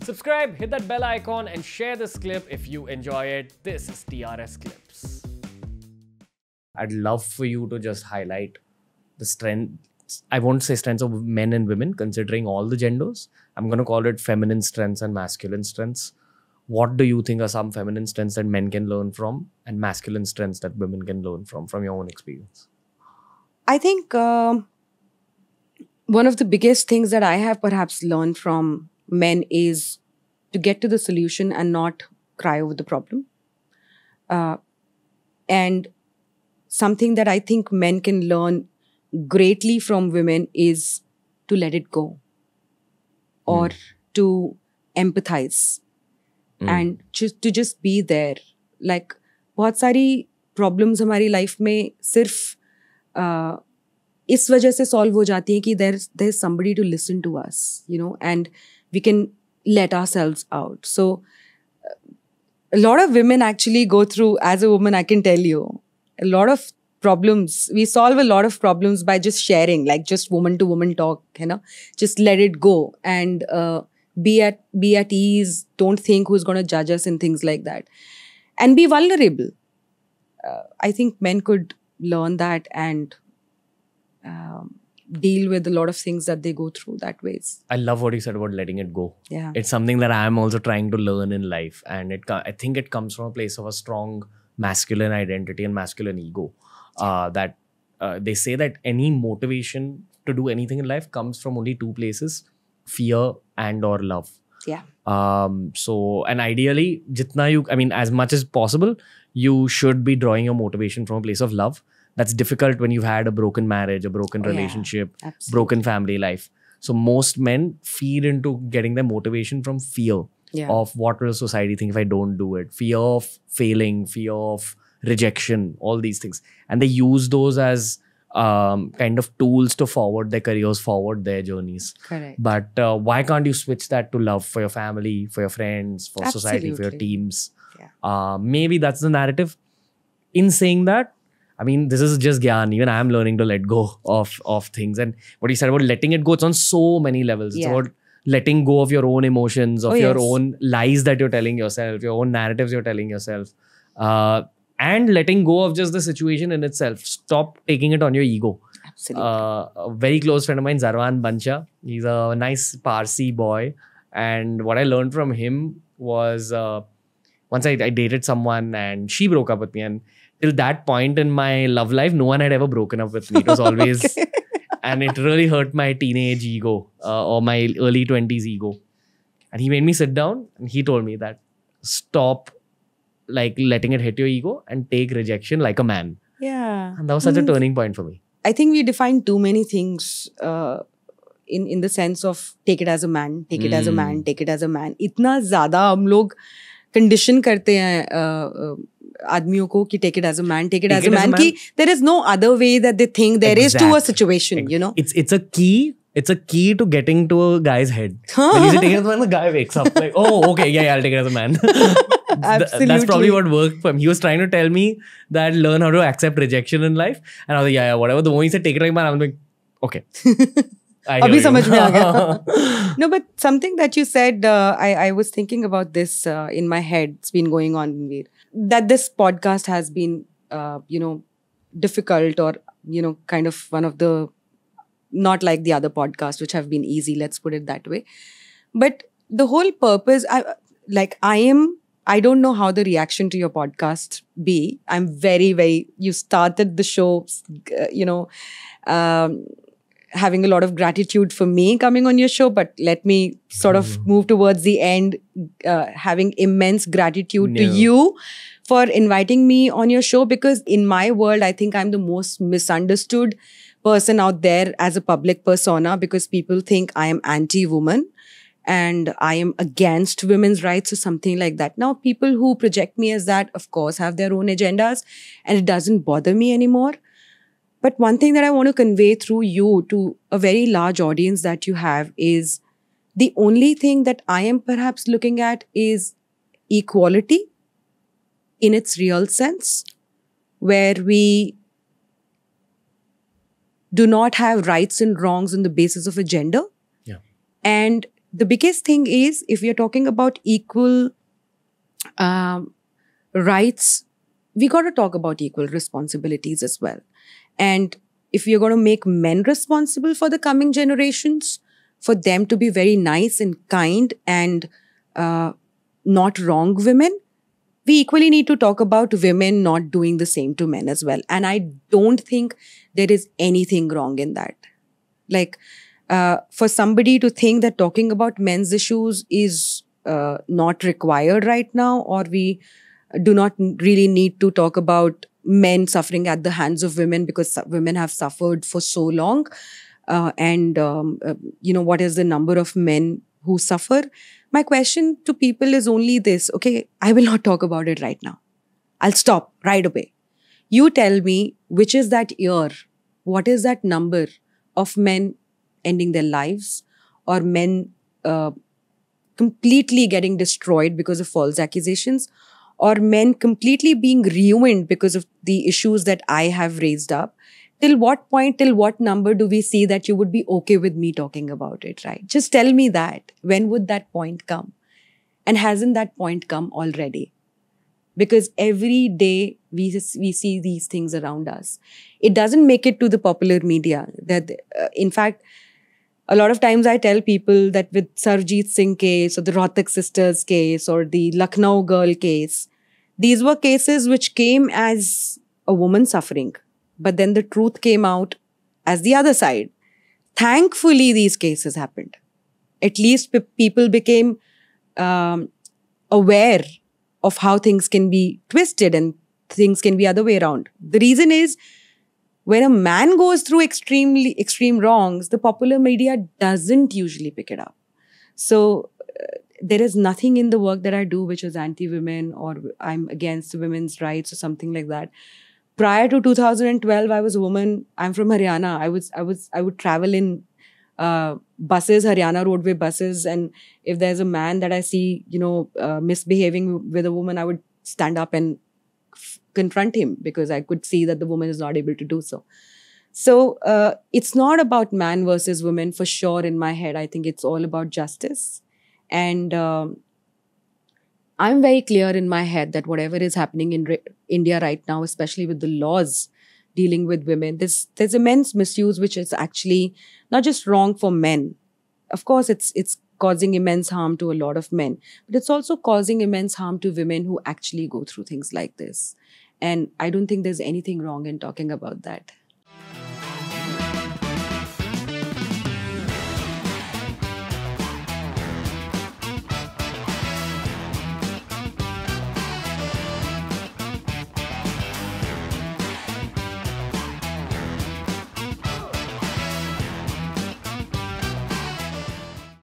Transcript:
Subscribe, hit that bell icon, and share this clip if you enjoy it. This is TRS Clips. I'd love for you to just highlight the strengths. I won't say strengths of men and women, considering all the genders. I'm going to call it feminine strengths and masculine strengths. What do you think are some feminine strengths that men can learn from and masculine strengths that women can learn from your own experience? I think one of the biggest things that I have perhaps learned from men is to get to the solution and not cry over the problem. And something that I think men can learn greatly from women is to let it go or to empathize and to just be there. Like बहुत सारी problems हमारी life में सिर्फ इस वजह से solve हो जाती हैं कि there's somebody to listen to us, and we can let ourselves out. So a lot of women actually go through, as a woman, I can tell you, a lot of problems. We solve a lot of problems by just sharing, like just woman to woman talk, just let it go and be at ease. Don't think who's going to judge us and things like that. And be vulnerable. I think men could learn that and deal with a lot of things that they go through that ways. I love what you said about letting it go. Yeah. It's something that I'm also trying to learn in life. And I think it comes from a place of a strong masculine identity and masculine ego. That they say that any motivation to do anything in life comes from only two places: fear and or love. Yeah. And ideally, as much as possible, you should be drawing your motivation from a place of love. That's difficult when you've had a broken marriage, a broken relationship, broken family life. So most men feed into getting their motivation from fear of what will society think if I don't do it, fear of failing, fear of rejection, all these things. And they use those as kind of tools to forward their careers, forward their journeys. Correct. But why can't you switch that to love for your family, for your friends, for society, for your teams? Yeah. Maybe that's the narrative. In saying that, I mean, this is just gyan. Even I'm learning to let go of things. And what you said about letting it go, it's on so many levels. It's about letting go of your own emotions, of your own lies that you're telling yourself, your own narratives you're telling yourself. And letting go of just the situation in itself. Stop taking it on your ego. Absolutely. A very close friend of mine, Zarwan Bancha. He's a nice Parsi boy. And what I learned from him was once I dated someone and she broke up with me. And till that point in my love life, no one had ever broken up with me. It was always... And it really hurt my teenage ego or my early 20s ego. And he made me sit down and he told me that stop letting it hit your ego and take rejection like a man. Yeah. And that was such a turning point for me. I think we define too many things in the sense of take it as a man, take it as a man, take it as a man. इतना ज़्यादा हम लोग condition करते हैं आदमियों को कि take it as a man, take it as a man. कि there is no other way that they think there is to a situation, It's a key. It's a key to getting to a guy's head. When you say take it as a man, the guy wakes up like, oh, okay, yeah, I'll take it as a man. Absolutely. That's probably what worked for him. He was trying to tell me that learn how to accept rejection in life. And I was like, yeah, whatever. The moment he said take it like a man, I was like, okay. Abhi samajh mein aa gaya. No, but something that you said, I was thinking about this in my head. It's been going on, Veer. That this podcast has been, difficult or, kind of one of the, not like the other podcasts, which have been easy, let's put it that way. But the whole purpose, I don't know how the reaction to your podcast be. I'm very, very, you started the show, having a lot of gratitude for me coming on your show, but let me sort of move towards the end, having immense gratitude to you for inviting me on your show, because in my world, I think I'm the most misunderstood person out there as a public persona, because people think I am anti-woman and I am against women's rights or something like that. Now, people who project me as that, of course, have their own agendas and it doesn't bother me anymore. But one thing that I want to convey through you to a very large audience that you have is the only thing that I am perhaps looking at is equality in its real sense, where we do not have rights and wrongs on the basis of a gender. Yeah. And the biggest thing is, if we are talking about equal rights, we got to talk about equal responsibilities as well. And if we are going to make men responsible for the coming generations, for them to be very nice and kind and not wrong women, we equally need to talk about women not doing the same to men as well. And I don't think there is anything wrong in that. Like, for somebody to think that talking about men's issues is not required right now, or we do not really need to talk about men suffering at the hands of women because women have suffered for so long. What is the number of men who suffer? My question to people is only this. Okay, I will not talk about it right now. I'll stop right away. You tell me, which is that year? What is that number of men ending their lives, or men completely getting destroyed because of false accusations, or men completely being ruined because of the issues that I have raised up? Till what point, till what number do we see that you would be okay with me talking about it, right? Just tell me that. When would that point come? And hasn't that point come already? Because every day we see these things around us. It doesn't make it to the popular media. That, in fact, a lot of times I tell people that with Sarjeet Singh case, or the Rohtak sisters case, or the Lucknow girl case, these were cases which came as a woman suffering. But then the truth came out as the other side. Thankfully, these cases happened. At least people became aware of how things can be twisted and things can be other way around. The reason is, when a man goes through extreme wrongs, the popular media doesn't usually pick it up. So there is nothing in the work that I do which is anti-women, or I'm against women's rights or something like that. Prior to 2012, I was a woman. I'm from Haryana. I would travel in buses, Haryana roadway buses, and if there's a man that I see, misbehaving with a woman, I would stand up and confront him, because I could see that the woman is not able to do so. So it's not about man versus woman for sure in my head. I think it's all about justice. And I'm very clear in my head that whatever is happening in India right now, especially with the laws dealing with women, there's immense misuse, which is actually not just wrong for men. Of course, it's causing immense harm to a lot of men, but it's also causing immense harm to women who actually go through things like this. And I don't think there's anything wrong in talking about that.